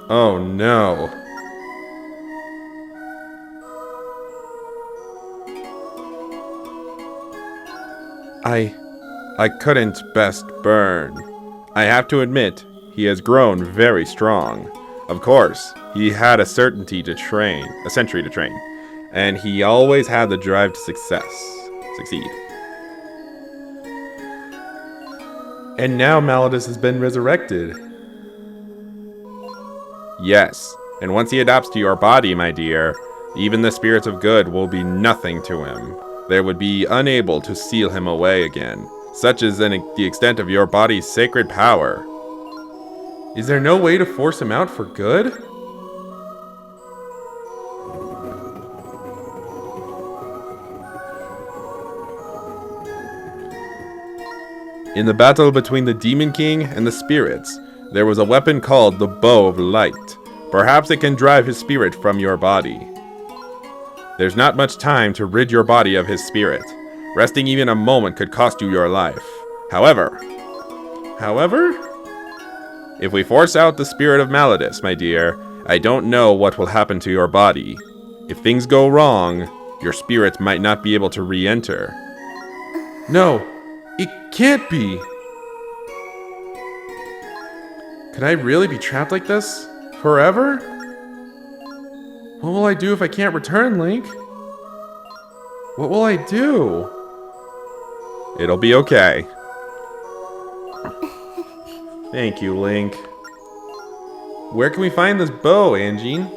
Oh no. I couldn't best burn. I have to admit, he has grown very strong. Of course, he had a century to train, and he always had the drive to succeed. And now Malladus has been resurrected. Yes, and once he adapts to your body, my dear, even the spirits of good will be nothing to him. They would be unable to seal him away again. Such is the extent of your body's sacred power. Is there no way to force him out for good? In the battle between the Demon King and the spirits, there was a weapon called the Bow of Light. Perhaps it can drive his spirit from your body. There's not much time to rid your body of his spirit. Resting even a moment could cost you your life. However, if we force out the spirit of Malladus, my dear, I don't know what will happen to your body. If things go wrong, your spirit might not be able to re-enter. No, it can't be! Could I really be trapped like this? Forever? What will I do if I can't return, Link? What will I do? It'll be okay. Thank you, Link. Where can we find this bow, Angine?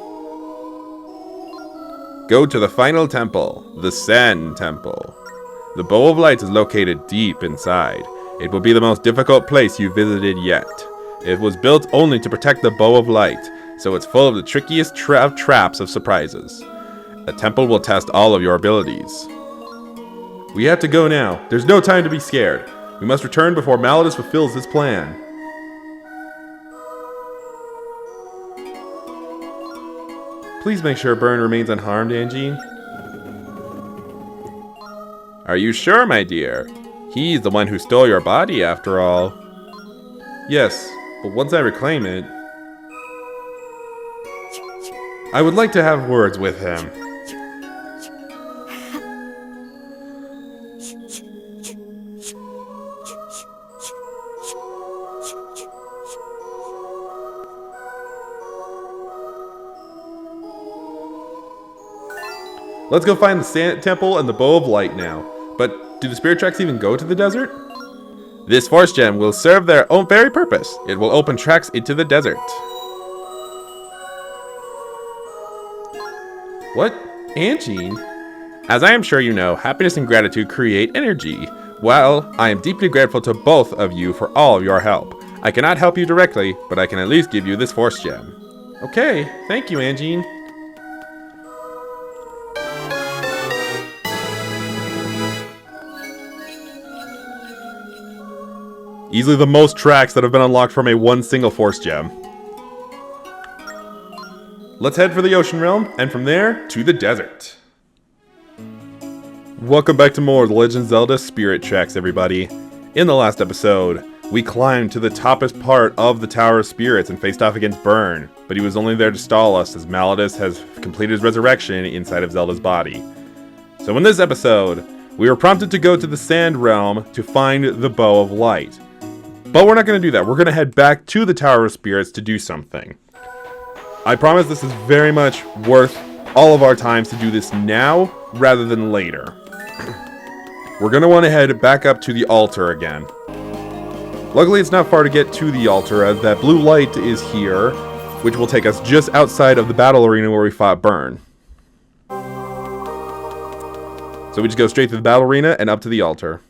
Go to the final temple, the Sen Temple. The Bow of Light is located deep inside. It will be the most difficult place you've visited yet. It was built only to protect the Bow of Light, so it's full of the trickiest traps of surprises. The temple will test all of your abilities. We have to go now. There's no time to be scared. We must return before Malladus fulfills his plan. Please make sure Byrne remains unharmed, Angine. Are you sure, my dear? He's the one who stole your body, after all. Yes, but once I reclaim it, I would like to have words with him. Let's go find the Sand Temple and the Bow of Light now. But do the spirit tracks even go to the desert? This force gem will serve their own very purpose. It will open tracks into the desert. What? Angine? As I am sure you know, happiness and gratitude create energy. Well, I am deeply grateful to both of you for all of your help. I cannot help you directly, but I can at least give you this force gem. Okay, thank you, Angine. Easily the most tracks that have been unlocked from one single force gem. Let's head for the Ocean Realm, and from there, to the desert. Welcome back to more The Legend of Zelda Spirit Tracks, everybody. In the last episode, we climbed to the toppest part of the Tower of Spirits and faced off against Byrne, but he was only there to stall us as Malladus has completed his resurrection inside of Zelda's body. So in this episode, we were prompted to go to the Sand Realm to find the Bow of Light. But we're not going to do that. We're going to head back to the Tower of Spirits to do something. I promise this is very much worth all of our times to do this now rather than later. We're going to want to head back up to the altar again. Luckily, it's not far to get to the altar, as that blue light is here, which will take us just outside of the battle arena where we fought Byrne. So we just go straight to the battle arena and up to the altar.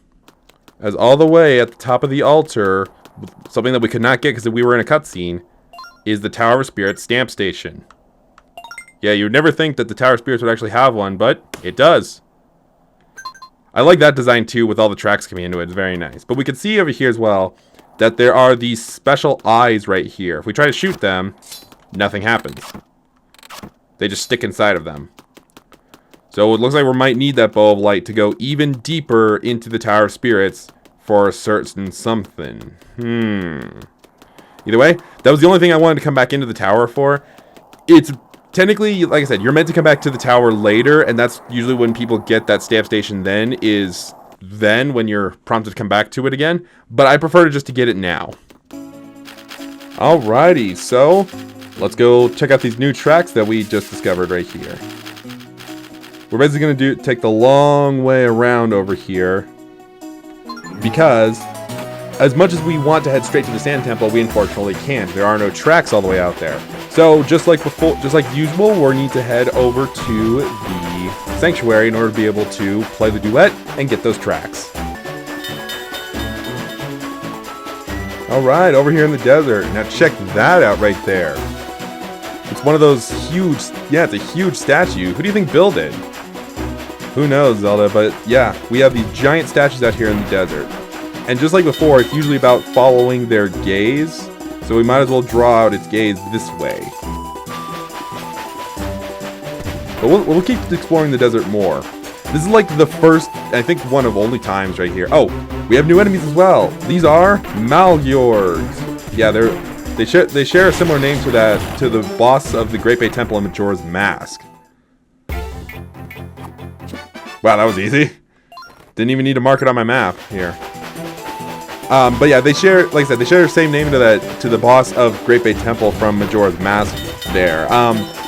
As all the way at the top of the altar, something that we could not get because we were in a cutscene, is the Tower of Spirits stamp station. Yeah, you would never think that the Tower of Spirits would actually have one, but it does. I like that design too, with all the tracks coming into it. It's very nice. But we can see over here as well that there are these special eyes right here. If we try to shoot them, nothing happens. They just stick inside of them. So it looks like we might need that Bow of Light to go even deeper into the Tower of Spirits for a certain something. Either way, that was the only thing I wanted to come back into the tower for. It's technically, like I said, you're meant to come back to the tower later, and that's usually when people get that stamp station then when you're prompted to come back to it again. But I prefer just to get it now. Alrighty, so let's go check out these new tracks that we just discovered right here. We're basically going to take the long way around over here, because as much as we want to head straight to the Sand Temple, we unfortunately can't. There are no tracks all the way out there. So just like usual, we'll need to head over to the Sanctuary in order to be able to play the duet and get those tracks. Alright, over here in the desert. Now check that out right there. It's one of those huge, yeah, it's a huge statue. Who do you think built it? Who knows, Zelda, but yeah, we have these giant statues out here in the desert. And just like before, it's usually about following their gaze, so we might as well draw out its gaze this way. But we'll keep exploring the desert more. This is like the first, I think one of only times right here. Oh, we have new enemies as well. These are Malgyorgs. Yeah, they share a similar name to the boss of the Great Bay Temple in Majora's Mask. Wow, that was easy. Didn't even need to mark it on my map here. But yeah, they share, like I said, they share the same name to the boss of Great Bay Temple from Majora's Mask there.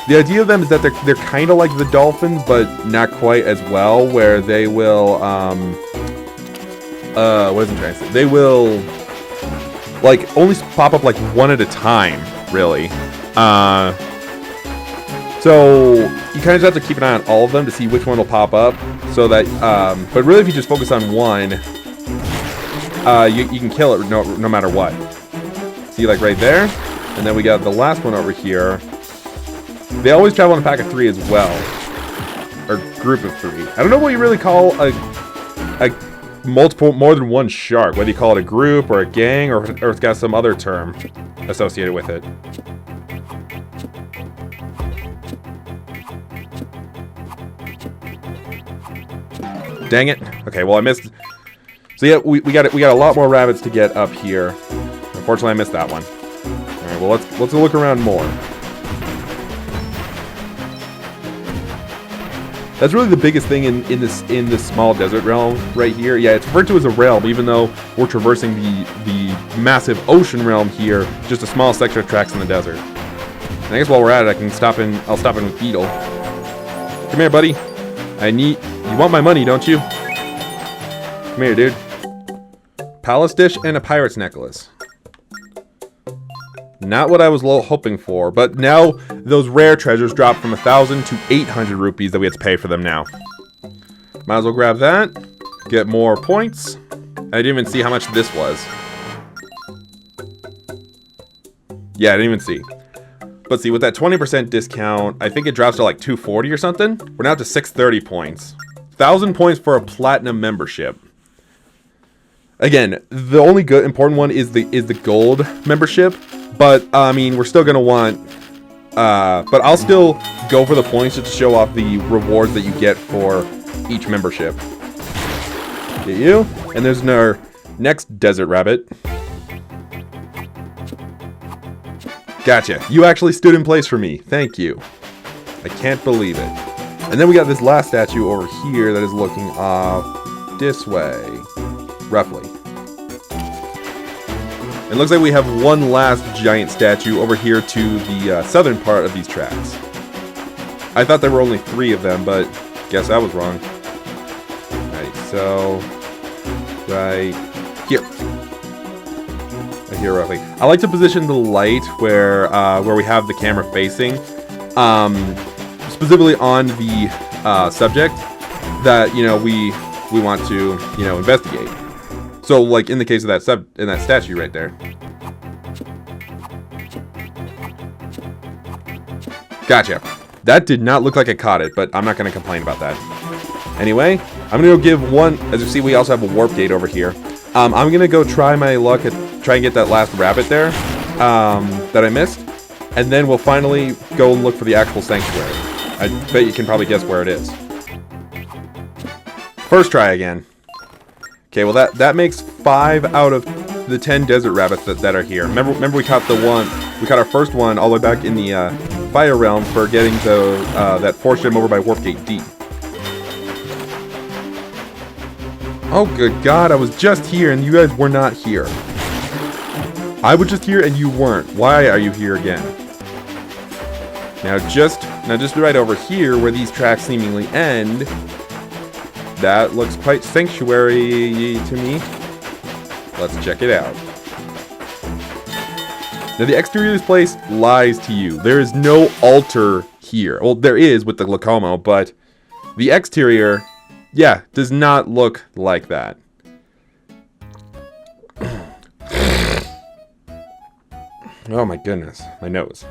The idea of them is that they're kind of like the dolphins, but not quite as well, where they will, what was I trying to say? They will, like, only pop up, like, one at a time, really. So, you kind of just have to keep an eye on all of them to see which one will pop up, so that, but really if you just focus on one, you can kill it no matter what. See, like, right there? And then we got the last one over here. They always travel in a pack of 3 as well. Or group of 3. I don't know what you really call a more than one shark. Whether you call it a group or a gang or it's got some other term associated with it. Dang it. Okay, well I missed. So yeah, we got a lot more rabbits to get up here. Unfortunately I missed that one. Alright, well let's look around more. That's really the biggest thing in this small desert realm right here. Yeah, it's referred to as a realm, even though we're traversing the massive ocean realm here, just a small section of tracks in the desert. And I guess while we're at it, I'll stop in with Beetle. Come here, buddy. You want my money, don't you? Come here, dude. Palace dish and a pirate's necklace. Not what I was hoping for, but now those rare treasures drop from 1,000 to 800 rupees that we have to pay for them now. Might as well grab that, get more points. I didn't even see how much this was. Yeah, I didn't even see. But see, with that 20% discount, I think it drops to like 240 or something. We're now to 630 points. 1,000 points for a platinum membership. Again, the only good important one is the gold membership. But, I mean, we're still going to want... but I'll still go for the points just to show off the rewards that you get for each membership. Get you. And there's our next desert rabbit. Gotcha. You actually stood in place for me. Thank you. I can't believe it. And then we got this last statue over here that is looking off this way. Roughly. It looks like we have one last giant statue over here to the southern part of these tracks. I thought there were only 3 of them, but guess I was wrong. Alright, so... right here. Right here, roughly. I like to position the light where we have the camera facing. Specifically on the subject that, you know, we want to, you know, investigate. So, like in the case of that statue right there. Gotcha. That did not look like I caught it, but I'm not going to complain about that. Anyway, I'm going to go give one. As you see, we also have a warp gate over here. I'm going to go try my luck at try and get that last rabbit there that I missed, and then we'll finally go and look for the actual sanctuary. I bet you can probably guess where it is. First try again. Okay, well that makes 5 out of the 10 desert rabbits that are here. Remember we caught our first one all the way back in the Fire Realm for getting that force gem over by Warp Gate D. Oh, good God, I was just here and you guys were not here. I was just here and you weren't. Why are you here again? Now just right over here where these tracks seemingly end, that looks quite sanctuary to me. Let's check it out. Now the exterior of this place lies to you. There is no altar here. Well, there is with the Locomo, but the exterior, yeah, does not look like that. Oh my goodness, my nose.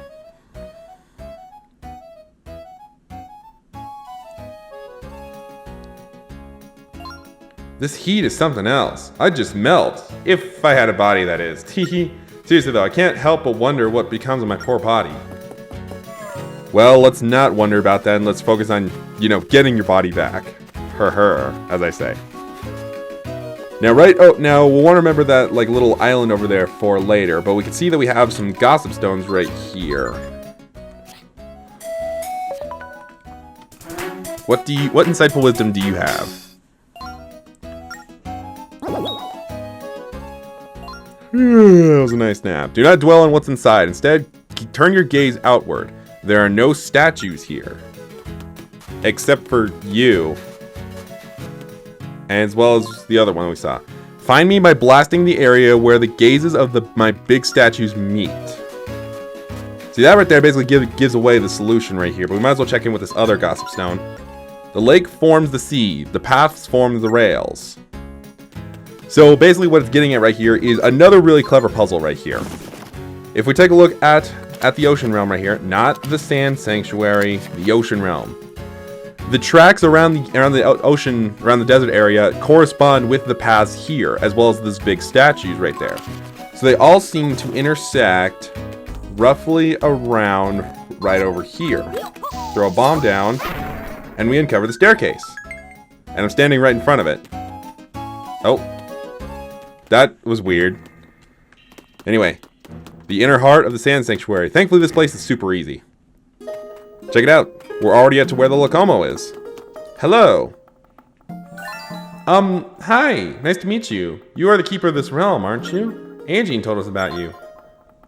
This heat is something else. I'd just melt. If I had a body, that is. Teehee. Seriously though, I can't help but wonder what becomes of my poor body. Well, let's not wonder about that and let's focus on, getting your body back. As I say. Now, now we'll want to remember that little island over there for later, but we can see that we have some gossip stones right here. What insightful wisdom do you have? That was a nice nap. Do not dwell on what's inside. Instead, turn your gaze outward. There are no statues here. Except for you. And as well as the other one we saw. Find me by blasting the area where the gazes of my big statues meet. See, that right there basically gives away the solution right here. But we might as well check in with this other gossip stone. The lake forms the sea. The paths form the rails. So basically what it's getting at right here is another really clever puzzle right here. If we take a look at the ocean realm right here, not the sand sanctuary, the ocean realm. The tracks around the ocean, around the desert area correspond with the paths here, as well as these big statues right there. So they all seem to intersect roughly around right over here. Throw a bomb down, and we uncover the staircase. And I'm standing right in front of it. Oh. That was weird. Anyway, the inner heart of the Sand Sanctuary. Thankfully, this place is super easy. Check it out. We're already at to where the Locomo is. Hello. Hi. Nice to meet you. You are the keeper of this realm, aren't you? Angie told us about you.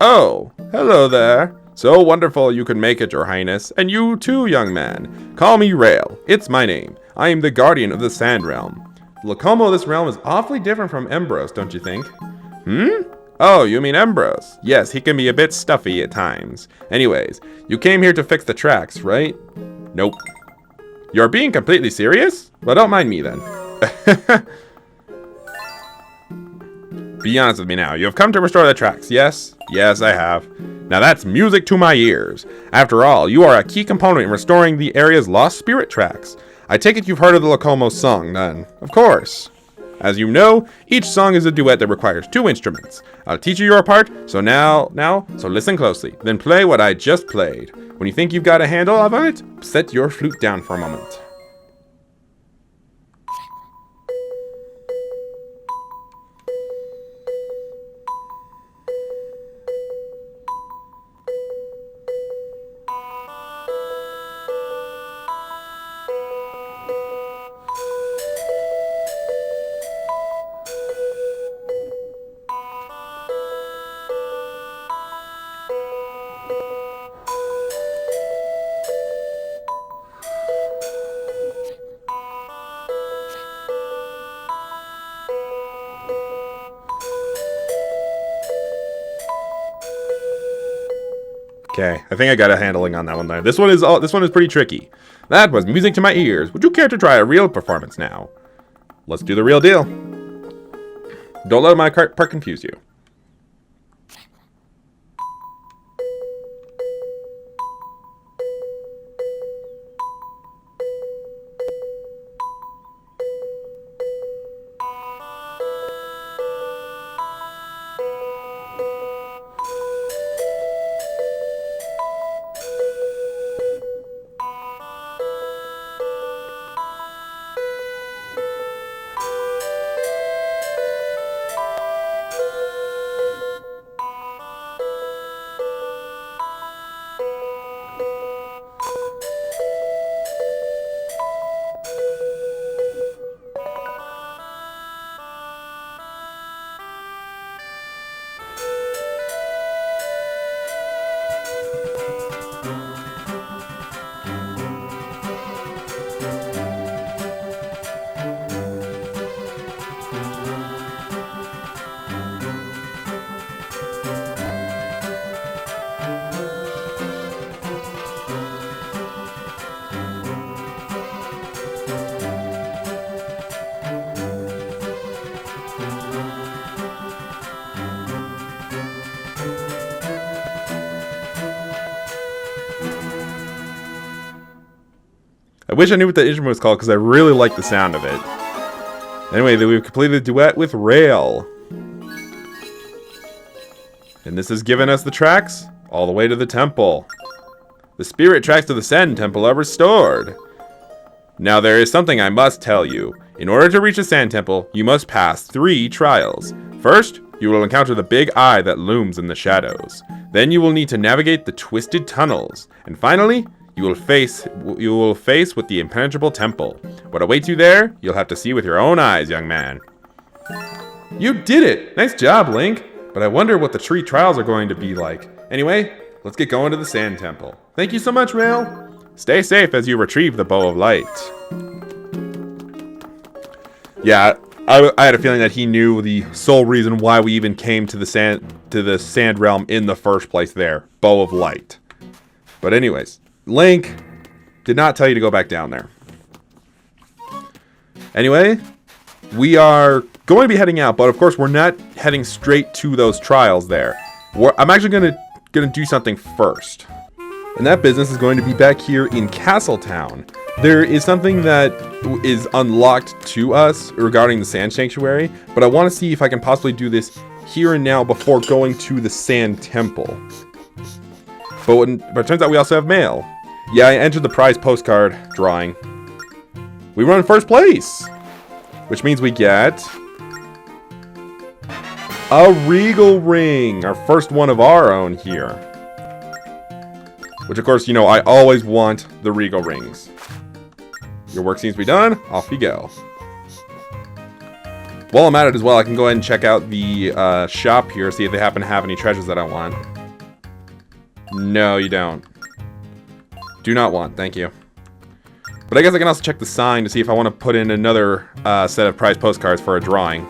Oh, hello there. So wonderful you can make it, Your Highness. And you too, young man. Call me Rail. It's my name. I am the guardian of the Sand Realm. The Locomo of this realm is awfully different from Embros, don't you think? Oh, you mean Embros? Yes, he can be a bit stuffy at times. Anyways, you came here to fix the tracks, right? Nope. You're being completely serious? Well, don't mind me then. Be honest with me now. You have come to restore the tracks, yes? Yes, I have. Now that's music to my ears. After all, you are a key component in restoring the area's lost spirit tracks. I take it you've heard of the Locomo song, then. Of course. As you know, each song is a duet that requires 2 instruments. I'll teach you your part, so listen closely. Then play what I just played. When you think you've got a handle of it, set your flute down for a moment. Okay, I think I got a handling on that one there. This one is pretty tricky. That was music to my ears. Would you care to try a real performance now? Let's do the real deal. Don't let my part confuse you. I wish I knew what that instrument was called because I really like the sound of it. Anyway, then we've completed the duet with Rail. And this has given us the tracks all the way to the temple. The spirit tracks to the Sand Temple are restored. Now there is something I must tell you. In order to reach the Sand Temple, you must pass 3 trials. First, you will encounter the big eye that looms in the shadows. Then you will need to navigate the twisted tunnels. And finally, you will face with the impenetrable temple. What awaits you there, you'll have to see with your own eyes, young man. You did it! Nice job, Link! But I wonder what the 3 trials are going to be like. Anyway, let's get going to the Sand Temple. Thank you so much, Rail. Stay safe as you retrieve the Bow of Light. Yeah, I had a feeling that he knew the sole reason why we even came to the Sand Realm in the first place there. Bow of Light. But anyways, Link did not tell you to go back down there. Anyway, we are going to be heading out, but of course we're not heading straight to those trials there. I'm actually going to do something first. And that business is going to be back here in Castletown. There is something that is unlocked to us regarding the Sand Sanctuary, but I want to see if I can possibly do this here and now before going to the Sand Temple. But it turns out we also have mail. Yeah, I entered the prize postcard drawing. We run in first place, which means we get a Regal Ring, our first one of our own here. Which, of course, you know, I always want the Regal Rings. Your work seems to be done. Off you go. While I'm at it as well, I can go ahead and check out the shop here, see if they happen to have any treasures that I want. No, you don't. Do not want, thank you. But I guess I can also check the sign to see if I want to put in another set of prize postcards for a drawing.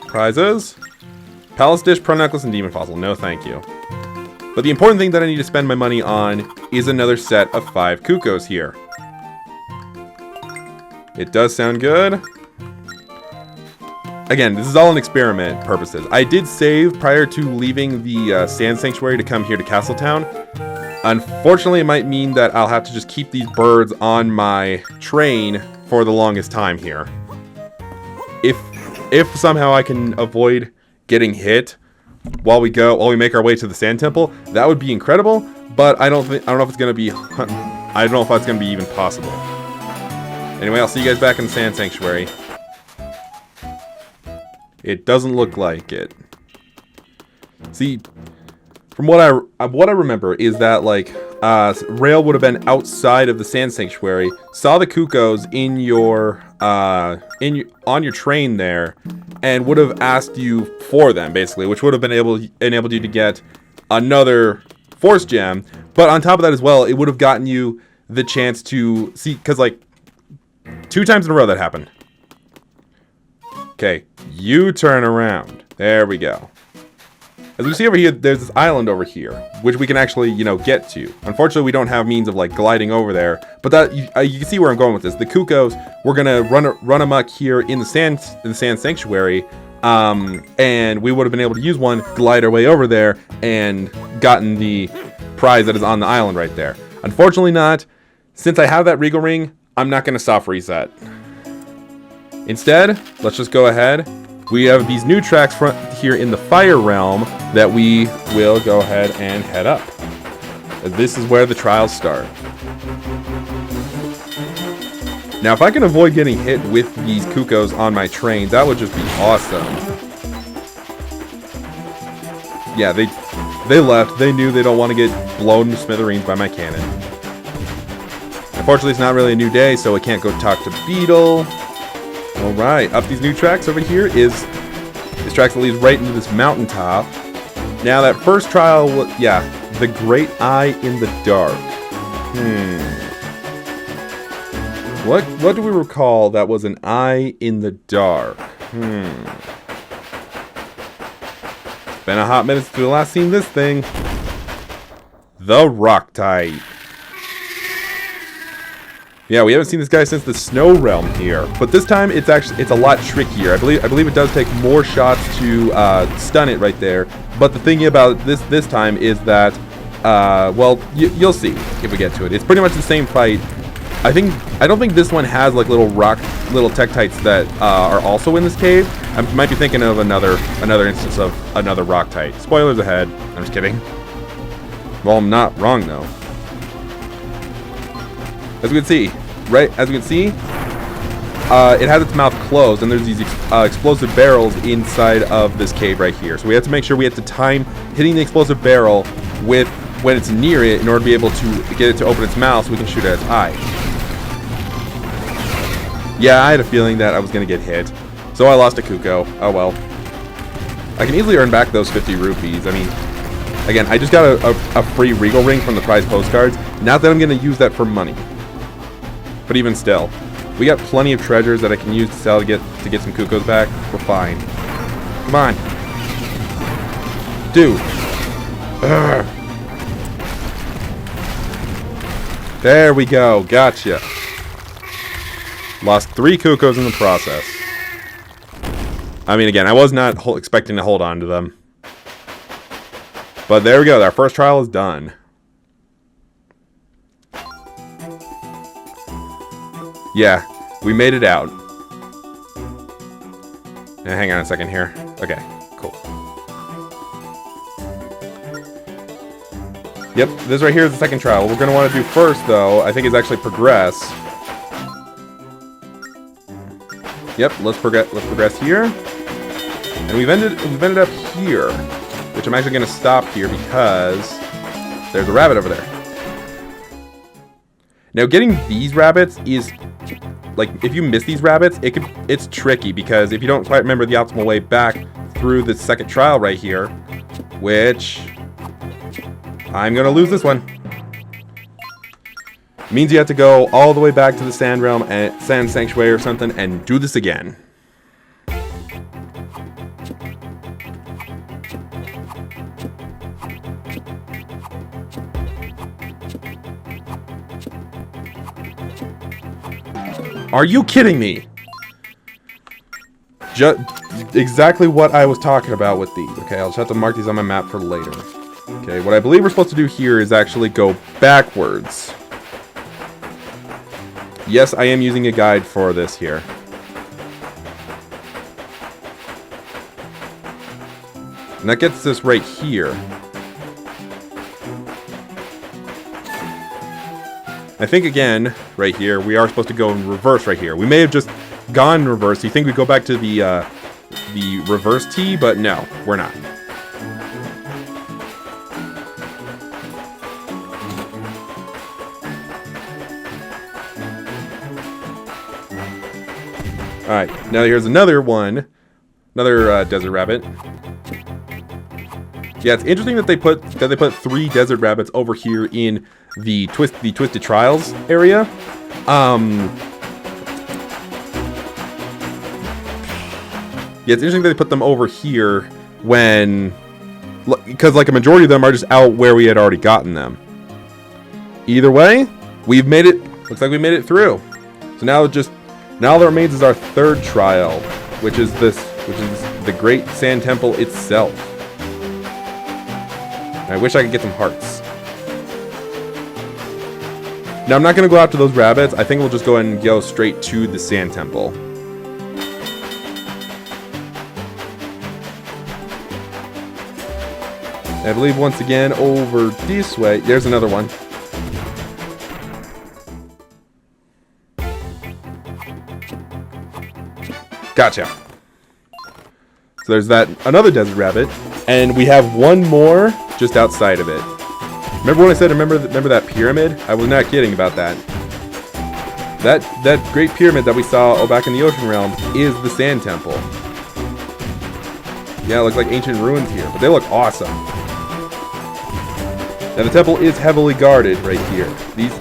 Prizes? Palace Dish, Pro Necklace, and Demon Fossil. No, thank you. But the important thing that I need to spend my money on is another set of 5 Cuckoos here. It does sound good. Again, this is all in experiment purposes. I did save prior to leaving the Sand Sanctuary to come here to Castletown. Unfortunately, it might mean that I'll have to just keep these birds on my train for the longest time here. If somehow I can avoid getting hit while we make our way to the Sand Temple, that would be incredible. But I don't know if it's gonna be. I don't know if that's gonna be even possible. Anyway, I'll see you guys back in the Sand Sanctuary. It doesn't look like it. See, from what I remember is that like Rail would have been outside of the Sand Sanctuary, saw the Cuckoos on your train there, and would have asked you for them basically, which would have enabled you to get another Force Gem. But on top of that as well, it would have gotten you the chance to see, because like 2 times in a row that happened. Okay, you turn around. There we go. As we see over here, there's this island over here, which we can actually, you know, get to. Unfortunately, we don't have means of, like, gliding over there. But that you can see where I'm going with this. The Cuckoos, we're going to run amok here in the Sand Sanctuary. And we would have been able to use one, glide our way over there, and gotten the prize that is on the island right there. Unfortunately not. Since I have that Regal Ring, I'm not going to soft reset. Instead, let's just go ahead. We have these new tracks here in the Fire Realm that we will go ahead and head up. This is where the trials start. Now, if I can avoid getting hit with these Cuckoos on my train, that would just be awesome. Yeah, they left. They knew they don't want to get blown to smithereens by my cannon. Unfortunately, it's not really a new day, so I can't go talk to Beetle. Alright, up these new tracks over here is this track that leads right into this mountaintop. Now that first trial, yeah, the Great Eye in the Dark. What do we recall that was an eye in the dark? It's been a hot minute since we last seen this thing. The Rocktite. Yeah, we haven't seen this guy since the Snow Realm here, but this time it's a lot trickier. I believe it does take more shots to stun it right there. But the thing about this time is that well, you'll see if we get to it. It's pretty much the same fight. I don't think this one has like little Tektites that are also in this cave. I might be thinking of another instance of another Rocktite. Spoilers ahead. I'm just kidding. Well, I'm not wrong though. As we can see, it has its mouth closed, and there's these explosive barrels inside of this cave right here. So we have to make sure we have to time hitting the explosive barrel with when it's near it in order to be able to get it to open its mouth so we can shoot at its eye. Yeah, I had a feeling that I was going to get hit. So I lost a Kuko. Oh well. I can easily earn back those 50 rupees. I mean, again, I just got a free Regal Ring from the prize postcards. Not that I'm going to use that for money. But even still. We got plenty of treasures that I can use to sell to get some Kukos back. We're fine. Come on. Dude. Ugh. There we go. Gotcha. Lost 3 Kukos in the process. I mean, again, I was not expecting to hold on to them. But there we go. Our first trial is done. Yeah, we made it out. Now, hang on a second here. Okay, cool. Yep, this right here is the second trial. What we're going to want to do first, though, I think, is actually progress. Yep, let's progress here. And we've ended up here, which I'm actually going to stop here because there's a rabbit over there. Now, getting these rabbits is, like, if you miss these rabbits, it's tricky because if you don't quite remember the optimal way back through the second trial right here, which I'm going to lose this one. Means you have to go all the way back to the Sand Realm and Sand Sanctuary or something and do this again. Are you kidding me? Just exactly what I was talking about with these. Okay, I'll just have to mark these on my map for later. Okay, what I believe we're supposed to do here is actually go backwards. Yes, I am using a guide for this here. And that gets us right here. I think, again, right here, we are supposed to go in reverse right here. We may have just gone in reverse. You think we go back to the reverse T, but no, we're not. Alright, now here's another one. Another desert rabbit. Yeah, it's interesting that they put 3 desert rabbits over here in the Twisted Trials area. Yeah, it's interesting that they put them over here when, because like a majority of them are just out where we had already gotten them. Either way, we've made it. Looks like we made it through. So now all that remains is our third trial, which is the Great Sand Temple itself. I wish I could get some hearts. Now, I'm not going to go after those rabbits. I think we'll just go ahead and go straight to the Sand Temple. I believe once again over this way. There's another one. Gotcha. So there's another desert rabbit, and we have one more just outside of it. Remember when I said remember that pyramid? I was not kidding about that. That great pyramid that we saw back in the Ocean Realm is the Sand Temple. Yeah, it looks like ancient ruins here, but they look awesome. Now the temple is heavily guarded right here. These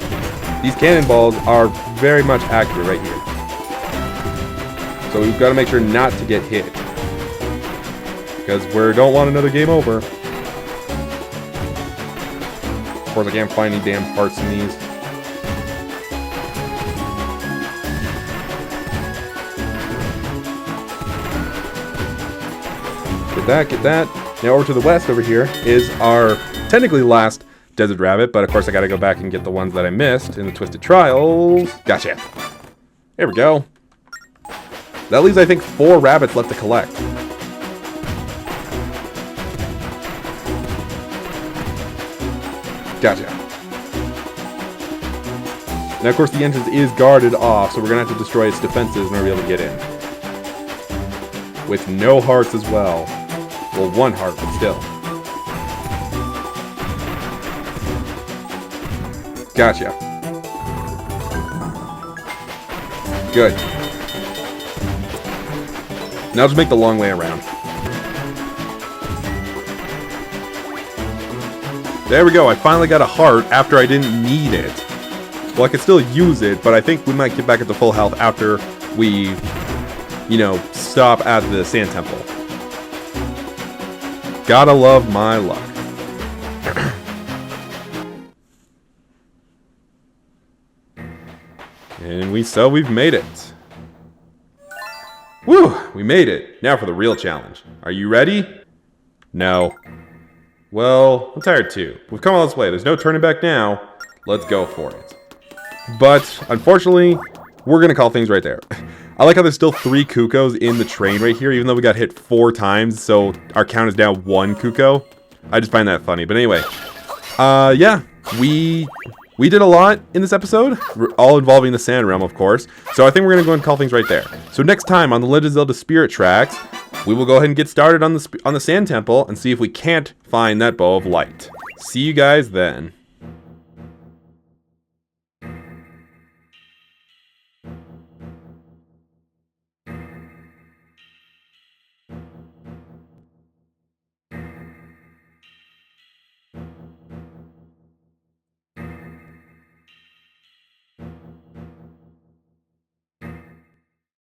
cannonballs are very much accurate right here. So we've got to make sure not to get hit. Because we don't want another game over. Of course, I can't find any damn parts in these. Get that. Now over to the west over here is our technically last desert rabbit, but of course I gotta go back and get the ones that I missed in the Twisted Trials. Gotcha. There we go. That leaves, I think, 4 rabbits left to collect. Gotcha. Now, of course, the entrance is guarded off, so we're gonna have to destroy its defenses in order to be able to get in. With no hearts as well. Well, 1 heart, but still. Gotcha. Good. Now just make the long way around. There we go. I finally got a heart after I didn't need it. Well, I could still use it, but I think we might get back at the full health after we, you know, stop at the Sand Temple. Gotta love my luck. And we've made it. Woo! We made it. Now for the real challenge. Are you ready? No. Well, I'm tired too. We've come all this way. There's no turning back now. Let's go for it. But, unfortunately, we're going to call things right there. I like how there's still 3 Cuckoos in the train right here, even though we got hit 4 times, so our count is now 1 Cuckoo. I just find that funny. But anyway, yeah, we did a lot in this episode, all involving the Sand Realm, of course. So I think we're going to go and call things right there. So next time on the Legend of Zelda Spirit Tracks, we will go ahead and get started on the Sand Temple and see if we can't find that Bow of Light. See you guys then.